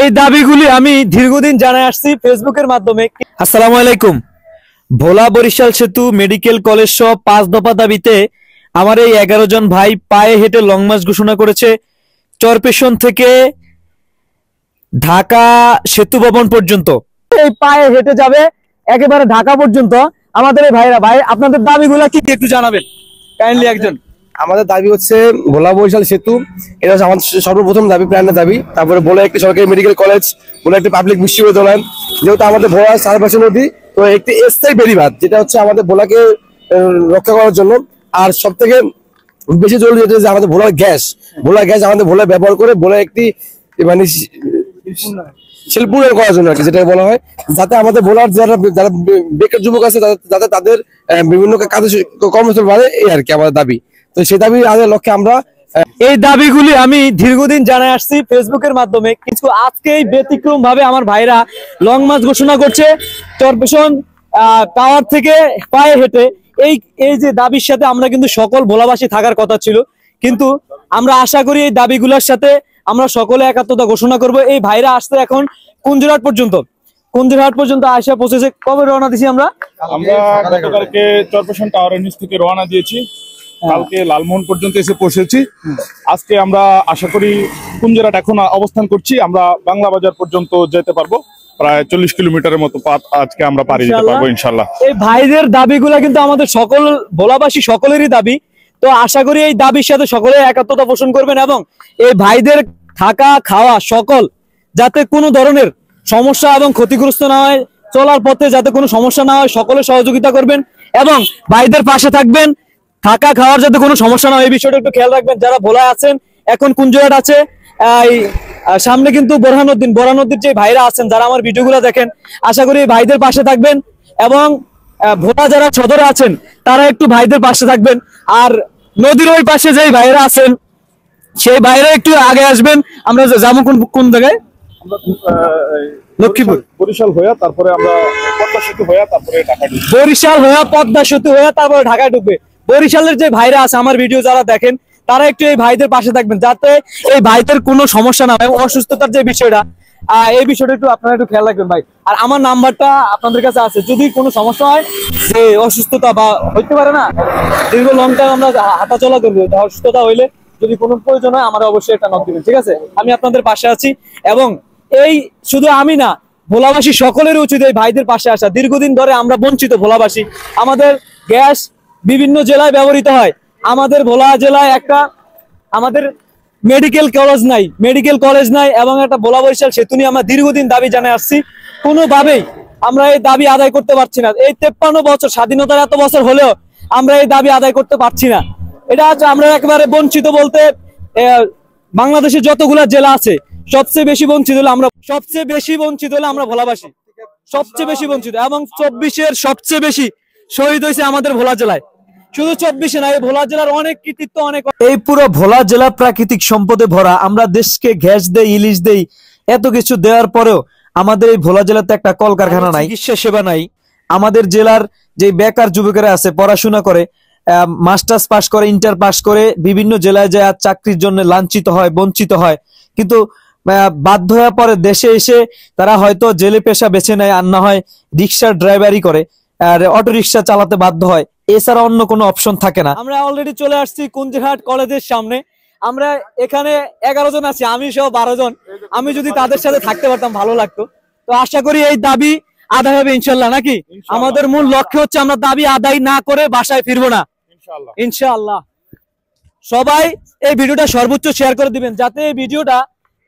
এই দাবিগুলি আমি দীর্ঘদিন জানাই আসছি ফেসবুকের মাধ্যমে। আসসালামু আলাইকুম। ভোলা বরিশাল সেতু, মেডিকেল কলেজ সহ 5 দফা দাবিতে আমার এই 11 জন ভাই পায়ে হেঁটে লং মার্চ ঘোষণা করেছে চরপেশন থেকে ঢাকা সেতু ভবন পর্যন্ত। এই পায়ে হেঁটে যাবে একেবারে ঢাকা পর্যন্ত আমাদের এই ভাইরা। ভাই, আপনাদের দাবিগুলো কি একটু জানাবেন কাইন্ডলি একজন। আমাদের দাবি হচ্ছে ভোলা বরিশাল সেতু, এটা হচ্ছে আমাদের সর্বপ্রথম দাবি, প্রাণের দাবি। তারপরে ভোলা একটি সরকারি মেডিকেল কলেজ, ভোলা একটি পাবলিক বিশ্ববিদ্যালয়, যেহেতু আমাদের ভোলা চারপাশে নদী, তো একটি স্থায়ী বেড়িবাঁধ যেটা হচ্ছে আমাদের ভোলাকে রক্ষা করার জন্য। আর সব থেকে বেশি জরুরি যেটা যে আমাদের ভোলার গ্যাস আমাদের ভোলা ব্যবহার করে ভোলা একটি মানে শিল্প উন্নয়ন করার জন্য আর কি, যেটা বলা হয়, যাতে আমাদের ভোলার যারা বেকার যুবক আছে যাতে তাদের বিভিন্ন কাজে কর্মস্থল বাড়ে, এই আর কি আমাদের দাবি। তো সেই দাবি আদায়ের লক্ষ্যে আমরা এই দাবিগুলি আমি দীর্ঘদিন জানাই আসছি ফেসবুকের মাধ্যমে, কিন্তু আজকে এই ব্যতিক্রম ভাবে আমার ভাইরা লং মার্চ ঘোষণা করছে চরপেশন টাওয়ার থেকে পায়ে হেঁটে। এই যে দাবির সাথে আমরা কিন্তু সকল ভোলাবাসী থাকার কথা ছিল, কিন্তু আমরা আশা করি এই দাবিগুলোর সাথে আমরা সকলে একাত্মতা ঘোষণা করব। এই ভাইরা আসতে এখন কুঞ্জরহাট পর্যন্ত আসা পৌঁছেছে। কবে রওনা দিছি আমরা গতকালকে চরপেশন টাওয়ারের নিচ থেকে রওনা দিয়েছি, কালকে লালমোহন পর্যন্ত এসে পৌঁছেছি। আজকে আমরা আশা করি কুঞ্জরহাট এখন অবস্থান করছি, আমরা বাংলা বাজার পর্যন্ত যেতে পারবো। প্রায় 40 কিলোমিটারের মতো পথ আজকে আমরা পাড়ি দিতে পারবো ইনশাল্লাহ। এই ভাইদের দাবিগুলা কিন্তু আমাদের সকল ভোলাবাসী সকলেরই দাবি। তো আশা করি এই দাবির সাথে সকলে একাত্মতা পোষণ করবেন এবং এই ভাইদের থাকা খাওয়া সকল যাতে কোনো ধরনের সমস্যা এবং ক্ষতিগ্রস্ত না হয়, চলার পথে যাতে কোনো সমস্যা না হয়, সকলে সহযোগিতা করবেন এবং ভাইদের পাশে থাকবেন। থাকা খাওয়ার যাতে কোনো সমস্যা না হয় এই বিষয়টা একটু খেয়াল রাখবেন। যারা ভোলায় আছেন, এখন কুঞ্জরহাট আছে, সামনে কিন্তু বোরহানুদ্দিন যে ভাইরা আছেন, যারা আমার ভিডিওগুলো দেখেন, আশা করি ভাইদের পাশে থাকবেন এবং ভোলা যারা সদরে আছেন তারা একটু ভাইদের পাশে থাকবেন। আর নদীর ওই পাশে যে ভাইরা আছেন সেই ভাইরা একটু আগে আসবেন। আমরা যাবো কোন জায়গায়? লক্ষ্মীপুর, বরিশাল হয়ে তারপরে আমরা পদ্মা সেতু হয়ে তারপরে ঢাকা ঢুকবো। বরিশাল হয়ে পদ্মা সেতু হয়ে তারপরে ঢাকা ঢুকবে। বরিশালের যে ভাইরা আছে আমার ভিডিও যারা দেখেন তারা একটু এই ভাইদের পাশে থাকবেন, যাতে এই ভাইদের কোনো সমস্যা না হয়। অসুস্থতার যে বিষয়টা, এই বিষয়টা একটু আপনারা একটু খেয়াল রাখবেন ভাই। আর আমার নাম্বারটা আপনাদের কাছে আছে, যদি কোনো সমস্যা হয়, যে অসুস্থতা বা হইতে পারে না, দীর্ঘ লং টাইম আমরা হাঁটা চলা করবো, অসুস্থতা হইলে যদি কোনো প্রয়োজন হয় আমার অবশ্যই একটা নক দিবেন, ঠিক আছে? আমি আপনাদের পাশে আছি এবং এই শুধু আমি না, ভোলাবাসী সকলের উচিত এই ভাইদের পাশে আসা। দীর্ঘদিন ধরে আমরা বঞ্চিত ভোলাবাসী। আমাদের গ্যাস বিভিন্ন জেলায় ব্যবহৃত হয়, আমাদের ভোলা জেলায় আমাদের মেডিকেল কলেজ নাই এবং একটা ভোলা বরিশাল সেতু নিয়ে আমরা দীর্ঘদিন দাবি জানাই আসছি। কোনোভাবেই আমরা এই দাবি আদায় করতে পারছি না। এই 53 বছর স্বাধীনতার এত বছর হলেও আমরা এই দাবি আদায় করতে পারছি না। এটা হচ্ছে আমরা একেবারে বঞ্চিত বলতে, বাংলাদেশের যতগুলা জেলা আছে সবচেয়ে বেশি বঞ্চিত হলো আমরা ভোলাবাসী, সবচেয়ে বেশি বঞ্চিত। এবং 24-এর সবচেয়ে বেশি শহীদ হয়েছে আমাদের ভোলা জেলায়। শুধু 24-এ না, এই ভোলা জেলার অনেক কৃতিত্ব, এই পুরো ভোলা জেলা প্রাকৃতিক সম্পদে ভরা। আমরা দেশকে গ্যাস দেই, ইলিশ দেই, এত কিছু দেওয়ার পরেও আমাদের এই ভোলা জেলাতে একটা কলকারখানা নাই, চিকিৎসা সেবা নাই। আমাদের জেলার যে বেকার যুবকেরা আছে, পড়াশোনা করে, মাস্টার্স পাস করে, ইন্টার পাস করে বিভিন্ন জেলায় যায় চাকরির জন্য লাঞ্ছিত হয়, বঞ্চিত হয়, কিন্তু বাধ্য হয়ে পরে দেশে এসে তারা হয়তো জেলে পেশা বেছে নেয়, আর না হয় রিক্সার ড্রাইভারি করে, আর অটো রিক্সা চালাতে বাধ্য হয়। এছাড়া অন্য কোনো অপশন থাকে না। আমরা অলরেডি চলে আসছি কুঞ্জরহাট কলেজের সামনে। আমরা এখানে 11 জন আছি, আমি সহ 12 জন। আমি যদি তাদের সাথে থাকতে পারতাম ভালো লাগতো। তো আশা করি এই দাবি আদায় হবে ইনশাল্লাহ, নাকি? আমাদের মূল লক্ষ্য হচ্ছে আমরা দাবি আদায় না করে বাসায় ফিরবো না ইনশাআল্লাহ। সবাই এই ভিডিওটা সর্বোচ্চ শেয়ার করে দিবেন, যাতে এই ভিডিওটা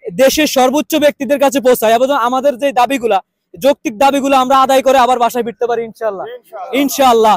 দেশের সর্বোচ্চ ব্যক্তিদের কাছে পৌঁছায় এবং আমাদের যে দাবিগুলা, যৌক্তিক দাবিগুলো আমরা আদায় করে আবার বাসায় ফিরতে পারি ইনশাআল্লাহ।